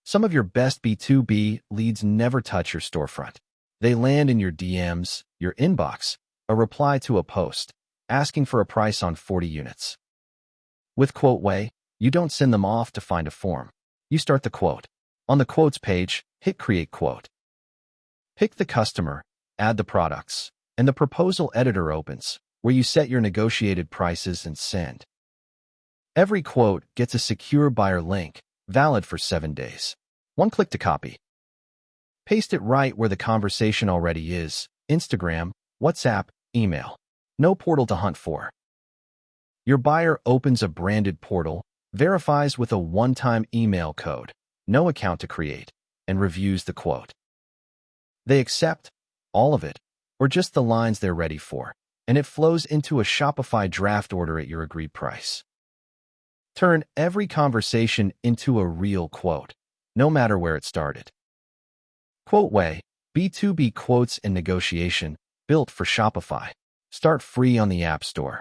Some of your best B2B leads never touch your storefront. They land in your DMs, your inbox, a reply to a post, asking for a price on 40 units. With QuotWay, you don't send them off to find a form. You start the quote. On the quotes page, hit Create Quote. Pick the customer, add the products, and the proposal editor opens, where you set your negotiated prices and send. Every quote gets a secure buyer link, valid for 7 days. One click to copy. Paste it right where the conversation already is: Instagram, WhatsApp, email. No portal to hunt for. Your buyer opens a branded portal, verifies with a one-time email code, no account to create, and reviews the quote. They accept all of it, or just the lines they're ready for, and it flows into a Shopify draft order at your agreed price. Turn every conversation into a real quote, no matter where it started. QuotWay, B2B quotes and negotiation, built for Shopify. Start free on the App Store.